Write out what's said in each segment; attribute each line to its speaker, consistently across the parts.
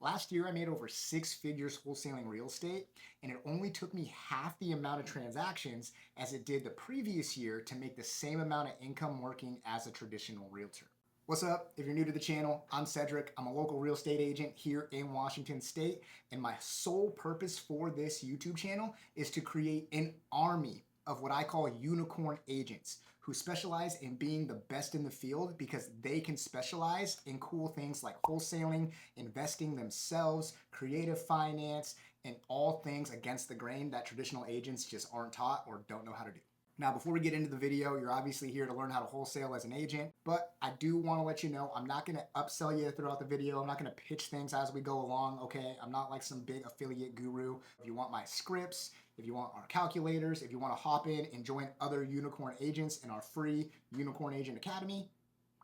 Speaker 1: Last year, I made over 6 figures wholesaling real estate, and it only took me half the amount of transactions as it did the previous year to make the same amount of income working as a traditional realtor. What's up? If you're new to the channel, I'm Cedric. I'm a local real estate agent here in Washington State, and my sole purpose for this YouTube channel is to create an army of what I call unicorn agents who specialize in being the best in the field because they can specialize in cool things like wholesaling, investing themselves, creative finance, and all things against the grain that traditional agents just aren't taught or don't know how to do. Now, before we get into the video, you're obviously here to learn how to wholesale as an agent, but I do want to let you know I'm not going to upsell you throughout the video. I'm not going to pitch things as we go along, okay? I'm not like some big affiliate guru. If you want my scripts, if you want our calculators, if you want to hop in and join other unicorn agents in our free Unicorn Agent Academy,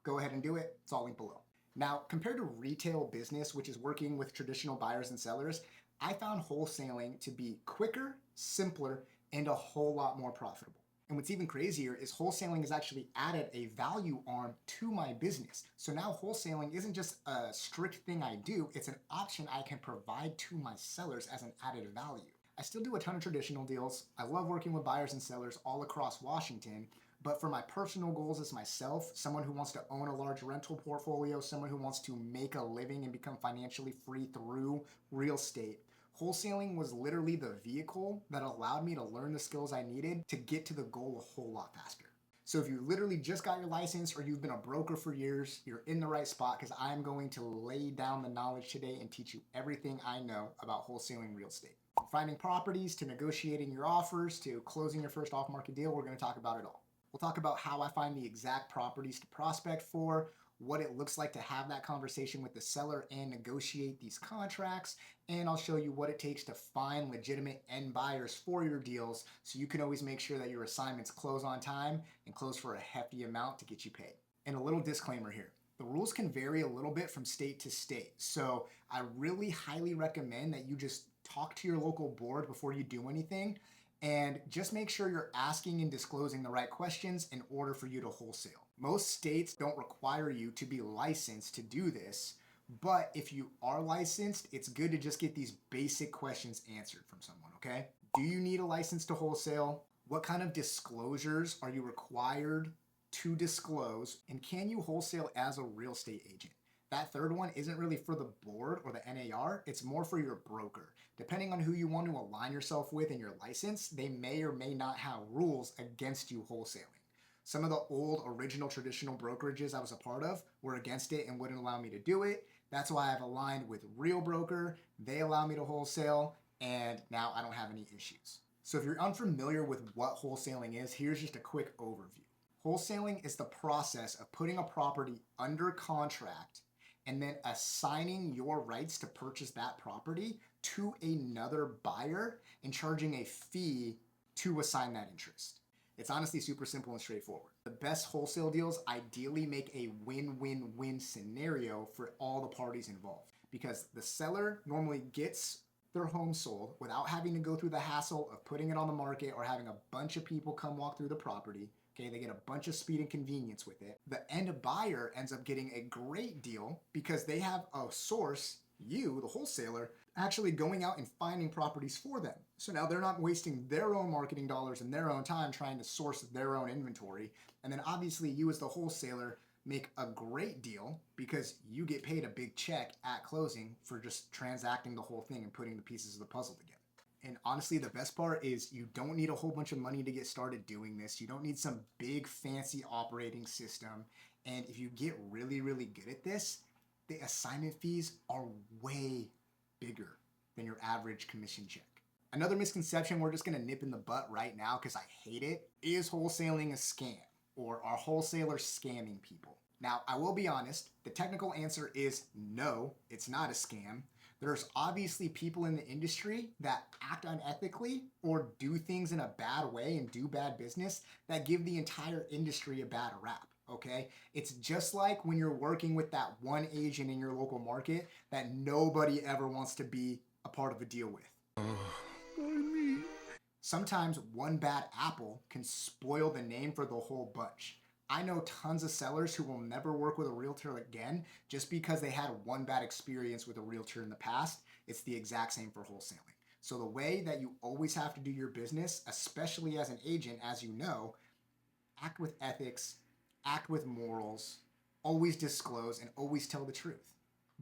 Speaker 1: go ahead and do it. It's all linked below. Now, compared to retail business, which is working with traditional buyers and sellers, I found wholesaling to be quicker, simpler, and a whole lot more profitable. And what's even crazier is wholesaling has actually added a value arm to my business. So now wholesaling isn't just a strict thing I do, it's an option I can provide to my sellers as an added value. I still do a ton of traditional deals. I love working with buyers and sellers all across Washington, but for my personal goals as myself, someone who wants to own a large rental portfolio, someone who wants to make a living and become financially free through real estate, wholesaling was literally the vehicle that allowed me to learn the skills I needed to get to the goal a whole lot faster. So if you literally just got your license or you've been a broker for years, you're in the right spot because I'm going to lay down the knowledge today and teach you everything I know about wholesaling real estate. From finding properties to negotiating your offers to closing your first off-market deal, we're going to talk about it all. We'll talk about how I find the exact properties to prospect for, what it looks like to have that conversation with the seller and negotiate these contracts, and I'll show you what it takes to find legitimate end buyers for your deals so you can always make sure that your assignments close on time and close for a hefty amount to get you paid. And a little disclaimer here. The rules can vary a little bit from state to state, so I really highly recommend that you just talk to your local board before you do anything, and just make sure you're asking and disclosing the right questions in order for you to wholesale. Most states don't require you to be licensed to do this, but if you are licensed, it's good to just get these basic questions answered from someone, okay? Do you need a license to wholesale? What kind of disclosures are you required to disclose? And can you wholesale as a real estate agent? That third one isn't really for the board or the NAR, it's more for your broker. Depending on who you want to align yourself with in your license, they may or may not have rules against you wholesaling. Some of the old original traditional brokerages I was a part of were against it and wouldn't allow me to do it. That's why I've aligned with Real Broker. They allow me to wholesale, and now I don't have any issues. So if you're unfamiliar with what wholesaling is, here's just a quick overview. Wholesaling is the process of putting a property under contract and then assigning your rights to purchase that property to another buyer and charging a fee to assign that interest. It's honestly super simple and straightforward. The best wholesale deals ideally make a win-win-win scenario for all the parties involved because the seller normally gets their home sold without having to go through the hassle of putting it on the market or having a bunch of people come walk through the property. Okay, they get a bunch of speed and convenience with it. The end buyer ends up getting a great deal because they have a source, you, the wholesaler, actually going out and finding properties for them. So now they're not wasting their own marketing dollars and their own time trying to source their own inventory. And then obviously you as the wholesaler make a great deal because you get paid a big check at closing for just transacting the whole thing and putting the pieces of the puzzle together. And honestly, the best part is you don't need a whole bunch of money to get started doing this. You don't need some big fancy operating system. And if you get really, really good at this, the assignment fees are way bigger than your average commission check. Another misconception we're just gonna nip in the butt right now because I hate it is wholesaling a scam or are wholesalers scamming people? Now, I will be honest, the technical answer is no, it's not a scam. There's obviously people in the industry that act unethically or do things in a bad way and do bad business that give the entire industry a bad rap, okay? It's just like when you're working with that one agent in your local market that nobody ever wants to be a part of a deal with. Sometimes one bad apple can spoil the name for the whole bunch. I know tons of sellers who will never work with a realtor again just because they had one bad experience with a realtor in the past. It's the exact same for wholesaling. So the way that you always have to do your business, especially as an agent, as you know, act with ethics, act with morals, always disclose, and always tell the truth.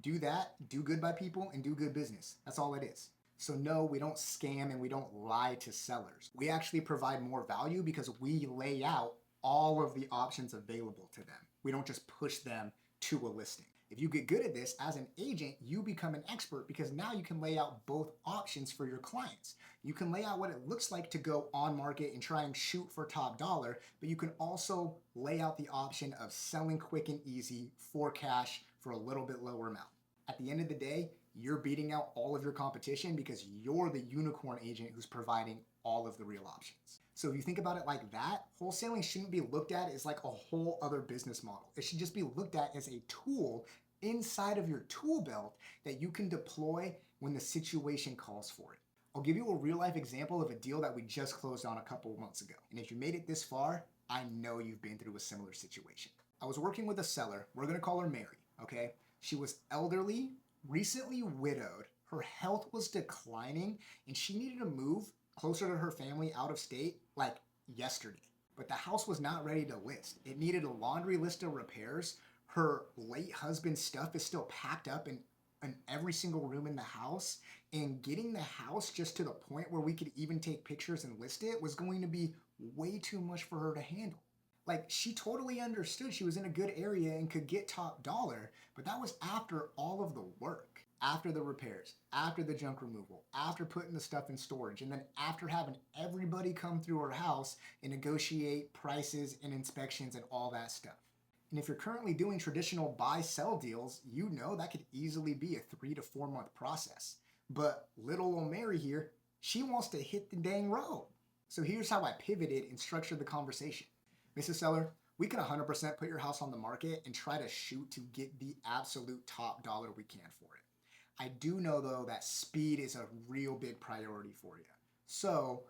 Speaker 1: Do that, do good by people, and do good business. That's all it is. So no, we don't scam and we don't lie to sellers. We actually provide more value because we lay out all of the options available to them. We don't just push them to a listing. If you get good at this as an agent, you become an expert because now you can lay out both options for your clients. You can lay out what it looks like to go on market and try and shoot for top dollar, but you can also lay out the option of selling quick and easy for cash for a little bit lower amount. At the end of the day, you're beating out all of your competition because you're the unicorn agent who's providing all of the real options. So if you think about it like that, wholesaling shouldn't be looked at as like a whole other business model. It should just be looked at as a tool inside of your tool belt that you can deploy when the situation calls for it. I'll give you a real life example of a deal that we just closed on a couple of months ago. And if you made it this far, I know you've been through a similar situation. I was working with a seller, we're gonna call her Mary, okay? She was elderly, recently widowed, her health was declining, and she needed to move closer to her family out of state like yesterday. But the house was not ready to list. It needed a laundry list of repairs. Her late husband's stuff is still packed up in every single room in the house. And getting the house just to the point where we could even take pictures and list it was going to be way too much for her to handle. Like, she totally understood she was in a good area and could get top dollar, but that was after all of the work, after the repairs, after the junk removal, after putting the stuff in storage, and then after having everybody come through her house and negotiate prices and inspections and all that stuff. And if you're currently doing traditional buy-sell deals, you know that could easily be a 3 to 4 month process. But little old Mary here, she wants to hit the dang road. So here's how I pivoted and structured the conversation. Mrs. Seller, we can 100% put your house on the market and try to shoot to get the absolute top dollar we can for it. I do know though that speed is a real big priority for you. So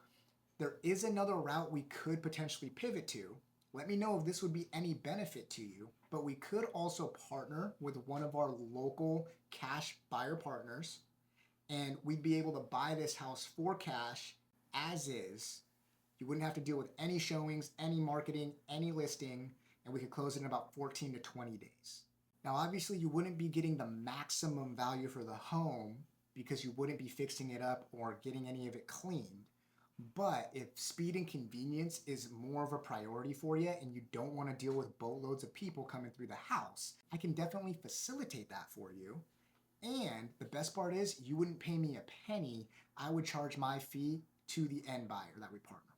Speaker 1: there is another route we could potentially pivot to. Let me know if this would be any benefit to you, but we could also partner with one of our local cash buyer partners and we'd be able to buy this house for cash as is. You wouldn't have to deal with any showings, any marketing, any listing, and we could close it in about 14 to 20 days. Now, obviously, you wouldn't be getting the maximum value for the home because you wouldn't be fixing it up or getting any of it cleaned. But if speed and convenience is more of a priority for you and you don't want to deal with boatloads of people coming through the house, I can definitely facilitate that for you. And the best part is you wouldn't pay me a penny. I would charge my fee to the end buyer that we partner with.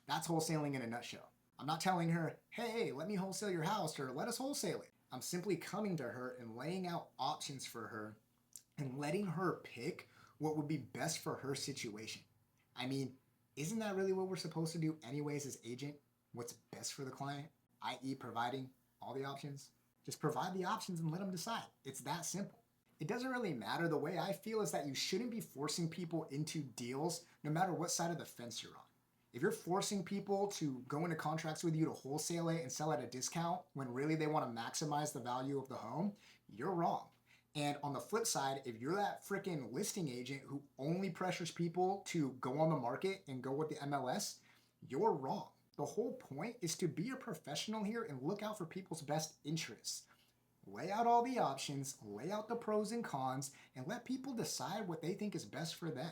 Speaker 1: That's wholesaling in a nutshell. I'm not telling her, hey, let me wholesale your house or let us wholesale it. I'm simply coming to her and laying out options for her and letting her pick what would be best for her situation. I mean, isn't that really what we're supposed to do anyways as agent? What's best for the client, i.e. providing all the options? Just provide the options and let them decide. It's that simple. It doesn't really matter. The way I feel is that you shouldn't be forcing people into deals no matter what side of the fence you're on. If you're forcing people to go into contracts with you to wholesale it and sell at a discount when really they want to maximize the value of the home, you're wrong. And on the flip side, if you're that freaking listing agent who only pressures people to go on the market and go with the MLS, you're wrong. The whole point is to be a professional here and look out for people's best interests. Lay out all the options, lay out the pros and cons, and let people decide what they think is best for them.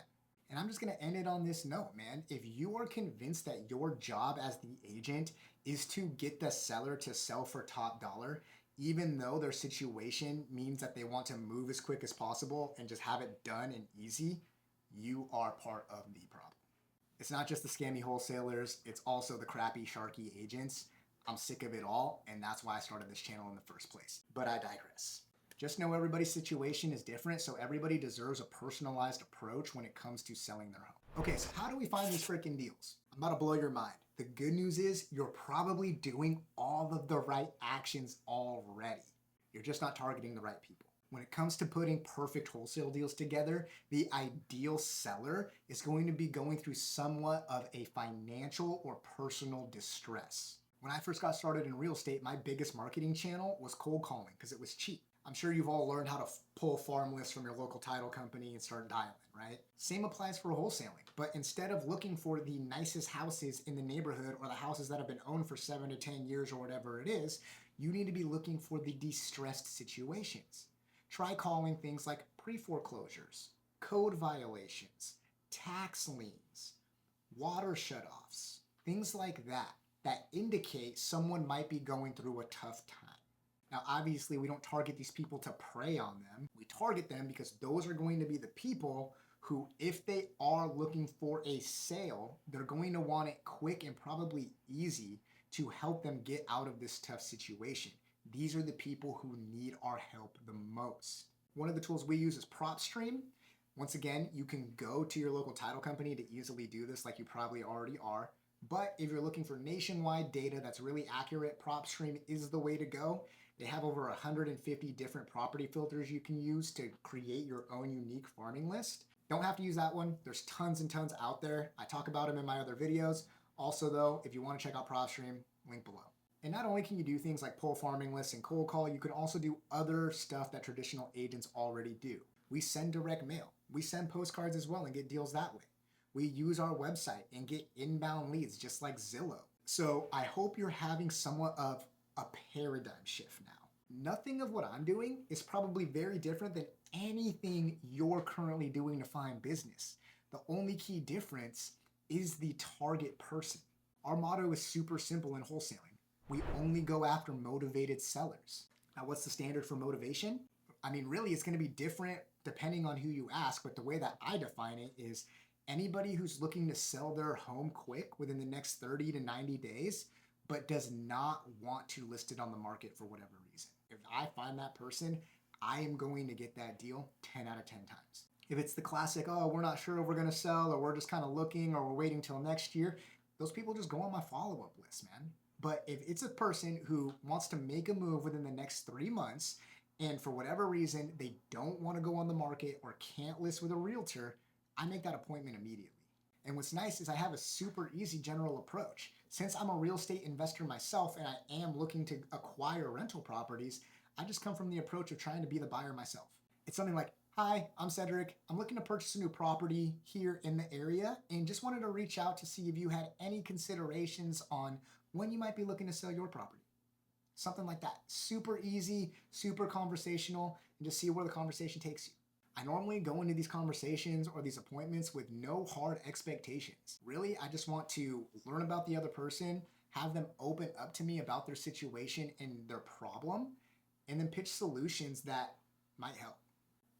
Speaker 1: And I'm just going to end it on this note, man. If you are convinced that your job as the agent is to get the seller to sell for top dollar, even though their situation means that they want to move as quick as possible and just have it done and easy, you are part of the problem. It's not just the scammy wholesalers, it's also the crappy, sharky agents. I'm sick of it all, and that's why I started this channel in the first place. But I digress. Just know everybody's situation is different, so everybody deserves a personalized approach when it comes to selling their home. Okay, so how do we find these freaking deals? I'm about to blow your mind. The good news is you're probably doing all of the right actions already. You're just not targeting the right people. When it comes to putting perfect wholesale deals together, the ideal seller is going to be going through somewhat of a financial or personal distress. When I first got started in real estate, my biggest marketing channel was cold calling because it was cheap. I'm sure you've all learned how to pull farm lists from your local title company and start dialing, right? Same applies for wholesaling, but instead of looking for the nicest houses in the neighborhood or the houses that have been owned for 7 to 10 years or whatever it is, you need to be looking for the distressed situations. Try calling things like pre-foreclosures, code violations, tax liens, water shutoffs, things like that indicate someone might be going through a tough time. Now, obviously, we don't target these people to prey on them. We target them because those are going to be the people who, if they are looking for a sale, they're going to want it quick and probably easy to help them get out of this tough situation. These are the people who need our help the most. One of the tools we use is PropStream. Once again, you can go to your local title company to easily do this, like you probably already are. But if you're looking for nationwide data that's really accurate, PropStream is the way to go. They have over 150 different property filters you can use to create your own unique farming list. Don't have to use that one. There's tons and tons out there. I talk about them in my other videos. Also though, if you want to check out PropStream, link below. And not only can you do things like pull farming lists and cold call, you can also do other stuff that traditional agents already do. We send direct mail. We send postcards as well and get deals that way. We use our website and get inbound leads just like Zillow. So I hope you're having somewhat of a paradigm shift now. Nothing of what I'm doing is probably very different than anything you're currently doing to find business. The only key difference is the target person. Our motto is super simple in wholesaling. We only go after motivated sellers. Now, what's the standard for motivation? I mean, really, it's going to be different depending on who you ask, but the way that I define it is anybody who's looking to sell their home quick within the next 30 to 90 days, but does not want to list it on the market for whatever reason. If I find that person, I am going to get that deal 10 out of 10 times. If it's the classic, oh, we're not sure if we're going to sell, or we're just kind of looking, or we're waiting till next year, those people just go on my follow-up list, man. But if it's a person who wants to make a move within the next 3 months, and for whatever reason, they don't want to go on the market or can't list with a realtor, I make that appointment immediately. And what's nice is I have a super easy general approach. Since I'm a real estate investor myself and I am looking to acquire rental properties, I just come from the approach of trying to be the buyer myself. It's something like, hi, I'm Cedric. I'm looking to purchase a new property here in the area and just wanted to reach out to see if you had any considerations on when you might be looking to sell your property. Something like that. Super easy, super conversational, and just see where the conversation takes you. I normally go into these conversations or these appointments with no hard expectations. Really, I just want to learn about the other person, have them open up to me about their situation and their problem, and then pitch solutions that might help.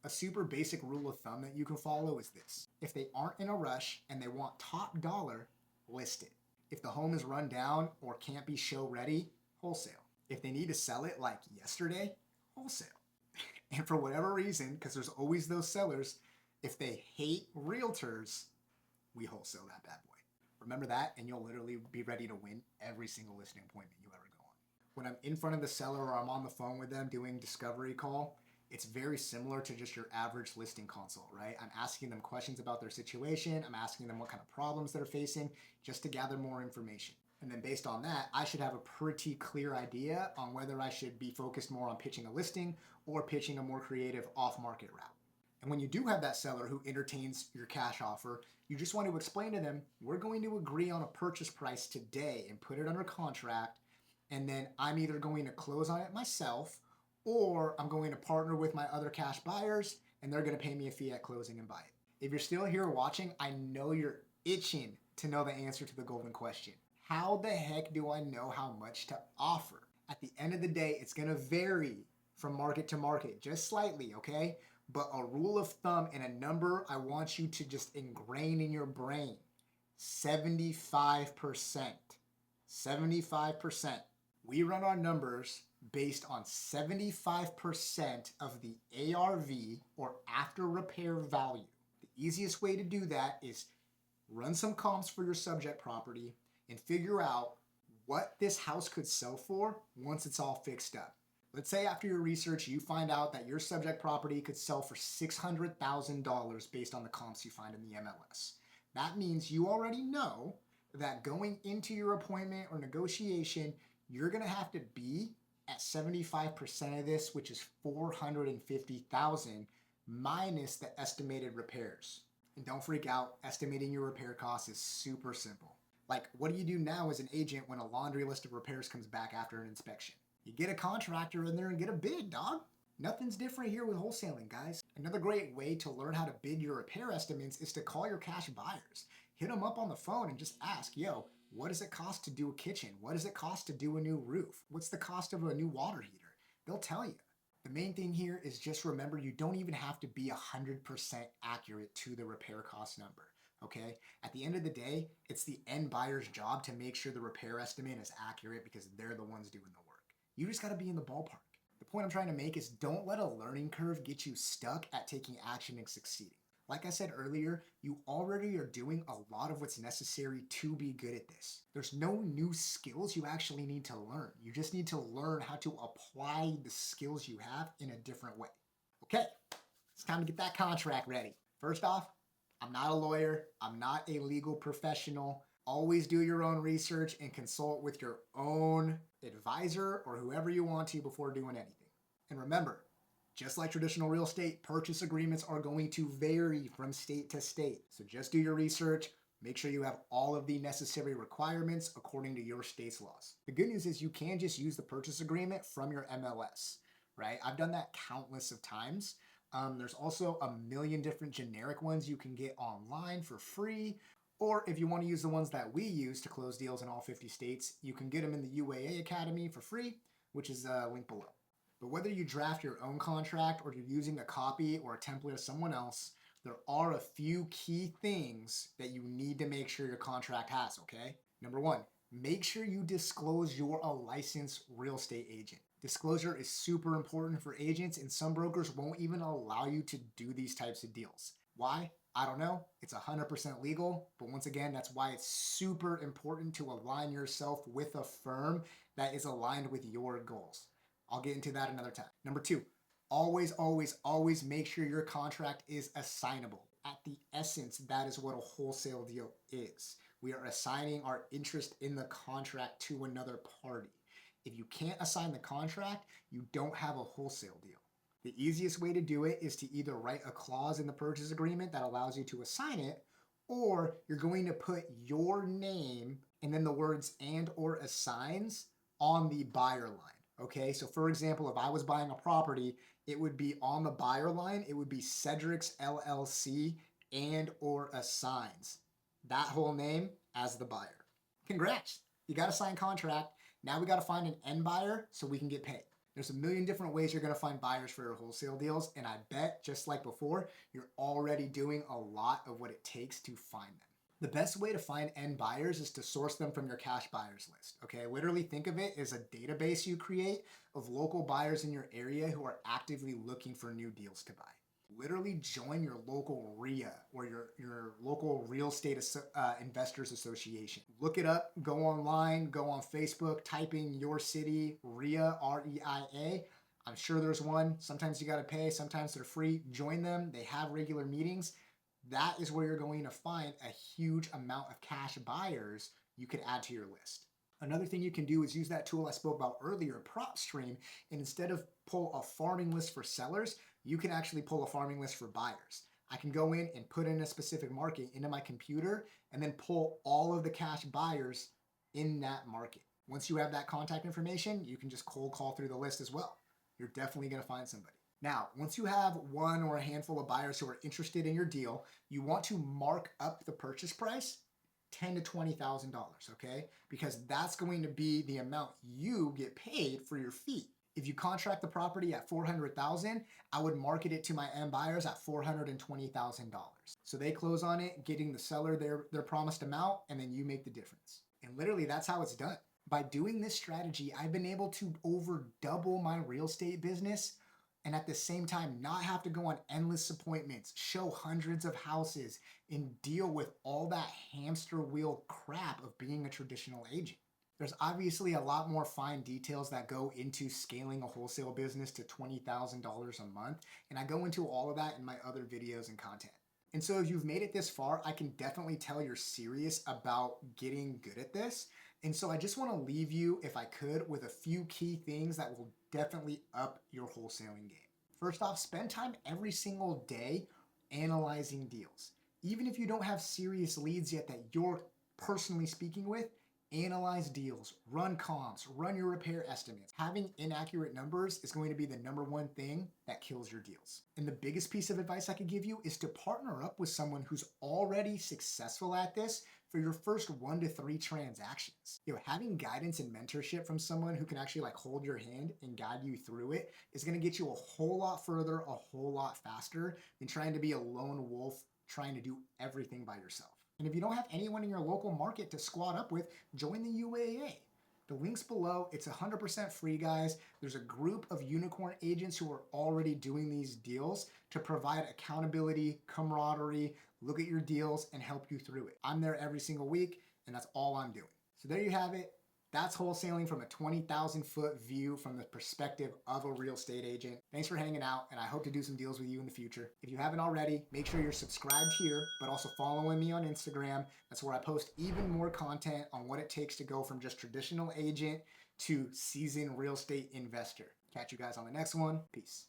Speaker 1: A super basic rule of thumb that you can follow is this. If they aren't in a rush and they want top dollar, list it. If the home is run down or can't be show ready, wholesale. If they need to sell it like yesterday, wholesale. And for whatever reason, because there's always those sellers, if they hate realtors, we wholesale that bad boy. Remember that, and you'll literally be ready to win every single listing appointment you ever go on. When I'm in front of the seller or I'm on the phone with them doing discovery call, it's very similar to just your average listing consult, right? I'm asking them questions about their situation. I'm asking them what kind of problems they're facing just to gather more information. And then based on that, I should have a pretty clear idea on whether I should be focused more on pitching a listing or pitching a more creative off-market route. And when you do have that seller who entertains your cash offer, you just want to explain to them, we're going to agree on a purchase price today and put it under contract. And then I'm either going to close on it myself or I'm going to partner with my other cash buyers and they're going to pay me a fee at closing and buy it. If you're still here watching, I know you're itching to know the answer to the golden question. How the heck do I know how much to offer? At the end of the day, it's going to vary from market to market, just slightly, okay? But a rule of thumb and a number I want you to just ingrain in your brain, 75%. 75%. We run our numbers based on 75% of the ARV or after repair value. The easiest way to do that is run some comps for your subject property and figure out what this house could sell for once it's all fixed up. Let's say after your research, you find out that your subject property could sell for $600,000 based on the comps you find in the MLS. That means you already know that going into your appointment or negotiation, you're going to have to be at 75% of this, which is 450,000 minus the estimated repairs. And don't freak out, estimating your repair costs is super simple. Like, what do you do now as an agent when a laundry list of repairs comes back after an inspection? You get a contractor in there and get a bid, dog. Nothing's different here with wholesaling, guys. Another great way to learn how to bid your repair estimates is to call your cash buyers. Hit them up on the phone and just ask, yo, what does it cost to do a kitchen? What does it cost to do a new roof? What's the cost of a new water heater? They'll tell you. The main thing here is just remember you don't even have to be 100% accurate to the repair cost number. Okay? At the end of the day, it's the end buyer's job to make sure the repair estimate is accurate because they're the ones doing the work. You just got to be in the ballpark. The point I'm trying to make is don't let a learning curve get you stuck at taking action and succeeding. Like I said earlier, you already are doing a lot of what's necessary to be good at this. There's no new skills you actually need to learn. You just need to learn how to apply the skills you have in a different way. Okay, it's time to get that contract ready. First off, I'm not a lawyer. I'm not a legal professional. Always do your own research and consult with your own advisor or whoever you want to before doing anything. And remember, just like traditional real estate, purchase agreements are going to vary from state to state. So just do your research. Make sure you have all of the necessary requirements according to your state's laws. The good news is you can just use the purchase agreement from your MLS, right? I've done that countless of times. There's also a million different generic ones you can get online for free. Or if you want to use the ones that we use to close deals in all 50 states, you can get them in the UAA Academy for free, which is linked below. But whether you draft your own contract or you're using a copy or a template of someone else, there are a few key things that you need to make sure your contract has, okay? Number one, make sure you disclose you're a licensed real estate agent. Disclosure is super important for agents, and some brokers won't even allow you to do these types of deals. Why? I don't know. It's 100% legal, but once again, that's why it's super important to align yourself with a firm that is aligned with your goals. I'll get into that another time. Number two, always, always, always make sure your contract is assignable. At the essence, that is what a wholesale deal is. We are assigning our interest in the contract to another party. If you can't assign the contract, you don't have a wholesale deal. The easiest way to do it is to either write a clause in the purchase agreement that allows you to assign it, or you're going to put your name and then the words and or assigns on the buyer line. Okay, so for example, if I was buying a property, it would be on the buyer line, it would be Cedric's LLC and or assigns that whole name as the buyer. Congrats, you got a signed contract. Now we got to find an end buyer so we can get paid. There's a million different ways you're going to find buyers for your wholesale deals, and I bet, just like before, you're already doing a lot of what it takes to find them. The best way to find end buyers is to source them from your cash buyers list, okay? Literally think of it as a database you create of local buyers in your area who are actively looking for new deals to buy. Literally join your local RIA or your local real estate investors association. Look it up, go online, go on Facebook, type in your city, RIA, R-E-I-A. I'm sure there's one. Sometimes you got to pay, sometimes they're free. Join them. They have regular meetings. That is where you're going to find a huge amount of cash buyers you could add to your list. Another thing you can do is use that tool I spoke about earlier, PropStream, and instead of pull a farming list for sellers, you can actually pull a farming list for buyers. I can go in and put in a specific market into my computer and then pull all of the cash buyers in that market. Once you have that contact information, you can just cold call through the list as well. You're definitely going to find somebody. Now, once you have one or a handful of buyers who are interested in your deal, you want to mark up the purchase price $10,000 to $20,000, okay? Because that's going to be the amount you get paid for your fee. If you contract the property at $400,000, I would market it to my end buyers at $420,000. So they close on it, getting the seller their promised amount, and then you make the difference. And literally, that's how it's done. By doing this strategy, I've been able to over double my real estate business and at the same time not have to go on endless appointments, show hundreds of houses, and deal with all that hamster wheel crap of being a traditional agent. There's obviously a lot more fine details that go into scaling a wholesale business to $20,000 a month, and I go into all of that in my other videos and content. And so if you've made it this far, I can definitely tell you're serious about getting good at this. And so I just want to leave you, if I could, with a few key things that will definitely up your wholesaling game. First off, spend time every single day analyzing deals. Even if you don't have serious leads yet that you're personally speaking with, analyze deals, run comps, run your repair estimates. Having inaccurate numbers is going to be the number one thing that kills your deals. And the biggest piece of advice I could give you is to partner up with someone who's already successful at this for your first 1 to 3 transactions. Having guidance and mentorship from someone who can actually like hold your hand and guide you through it is going to get you a whole lot further, a whole lot faster than trying to be a lone wolf trying to do everything by yourself. And if you don't have anyone in your local market to squad up with, join the UAA. The link's below. It's 100% free, guys. There's a group of unicorn agents who are already doing these deals to provide accountability, camaraderie, look at your deals, and help you through it. I'm there every single week, and that's all I'm doing. So there you have it. That's wholesaling from a 20,000 foot view from the perspective of a real estate agent. Thanks for hanging out, and I hope to do some deals with you in the future. If you haven't already, make sure you're subscribed here, but also following me on Instagram. That's where I post even more content on what it takes to go from just traditional agent to seasoned real estate investor. Catch you guys on the next one. Peace.